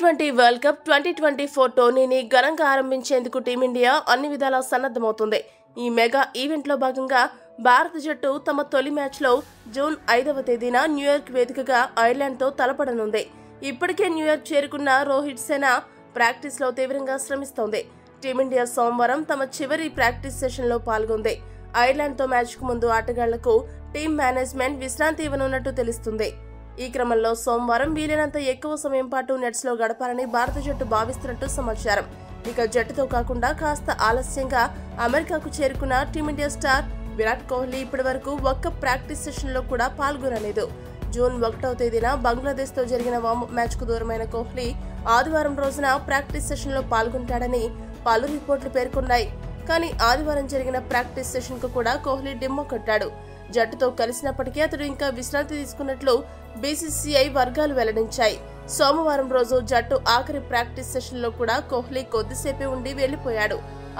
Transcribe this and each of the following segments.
T20 world cup 2024 టోర్నీని ఘనంగా ఆరంభించేందుకు team India అన్ని విధాలా సన్నద్ధమవుతుంది. ఈ మెగా ఈవెంట్లో భాగంగా భారత జట్టు తమ తొలి మ్యాచ్లో జూన్ 5వ తేదీన న్యూయార్క్ వేదికగా ఐర్లాండ్తో తలపడనుంది. ఇప్పటికే న్యూయార్క్ చేరుకున్న రోహిత్ సేన ప్రాక్టీస్లో తీవ్రంగా శ్రమిస్తోంది. టీమిండియా సోమవారం తమ చివరి ప్రాక్టీస్ సెషన్లో పాల్గొంది. ఐర్లాండ్తో మ్యాచ్కు ముందు ఆటగాళ్లకు టీం మేనేజ్మెంట్ విశ్రాంతి ఇవ్వనున్నట్టు తెలుస్తుంది. ఈ క్రమంలో సోమవారం వీలైనంత ఎక్కువ సమయం పాటు నెట్స్లో గడపాలని భారత జట్టు భావిస్తున్నట్టు సమాచారం. ఇక జట్టుతో కాకుండా కాస్త ఆలస్యంగా అమెరికాకు చేరుకున్న టీమిండియా స్టార్ విరాట్ కోహ్లీ ఇప్పటి వరకు ఒక్క ప్రాక్టీస్ సెషన్లో కూడా పాల్గొనలేదు. జూన్ 1వ తేదీన బంగ్లాదేశ్తో జరిగిన వార్మప్ మ్యాచ్కు దూరమైన కోహ్లీ ఆదివారం రోజున ప్రాక్టీస్ సెషన్లో పాల్గొంటాడని పలు రిపోర్టులు పేర్కొన్నాయి. కానీ ఆదివారం జరిగిన ప్రాక్టీస్ సెషన్కు కూడా కోహ్లీ డిమ్మో కొట్టాడు. జట్టుతో కలిసినప్పటికీ అతడు ఇంకా విశ్రాంతి తీసుకున్నట్లు బీసీసీఐ వర్గాలు వెల్లడించాయి. సోమవారం రోజు జట్టు ఆఖరి ప్రాక్టీస్ సెషన్లో కూడా కోహ్లీ కొద్దిసేపే ఉండి వెళ్లిపోయాడు.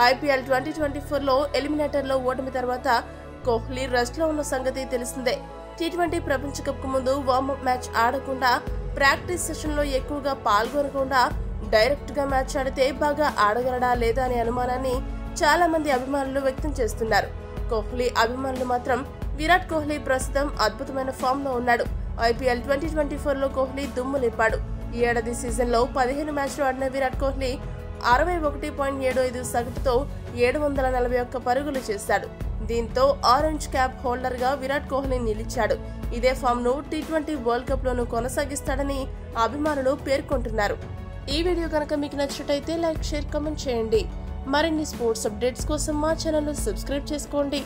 ఐపీఎల్ 2024లో ఎలిమినేటర్లో ఓటమి తర్వాత కోహ్లీ రెస్ట్లో ఉన్న సంగతి తెలిసిందే. T20 ప్రపంచ కప్ కు ముందు వార్మప్ మ్యాచ్ ఆడకుండా, ప్రాక్టీస్ సెషన్లో ఎక్కువగా పాల్గొనకుండా డైరెక్ట్ గా మ్యాచ్ ఆడితే బాగా ఆడగలడా లేదా అనే అనుమానాన్ని చాలా మంది అభిమానులు వ్యక్తం చేస్తున్నారు. కోహ్లీ అభిమానులు మాత్రం విరాట్ కోహ్లీ ప్రస్తుతం అద్భుతమైన ఫామ్ లో ఉన్నాడు. ఐపీఎల్ 2024లో కోహ్లీ దుమ్ము లేపాడు. ఈ ఏడాది సీజన్లో 15 మ్యాచ్లు ఆడిన విరాట్ కోహ్లీ 61.75 సగటుతో 741 పరుగులు చేశాడు. దీంతో ఆరెంజ్ క్యాప్ హోల్డర్ గా విరాట్ కోహ్లీ నిలిచాడు. ఇదే ఫామ్ ను T20 వరల్డ్ కప్ లోనూ కొనసాగిస్తాడని అభిమానులు పేర్కొంటున్నారు. ఈ వీడియో కనుక మీకు నచ్చినట్లయితే లైక్, షేర్, కామెంట్ చేయండి. మరిన్ని స్పోర్ట్స్ అప్డేట్స్ కోసం మా ఛానల్ ను సబ్స్క్రైబ్ చేసుకోండి.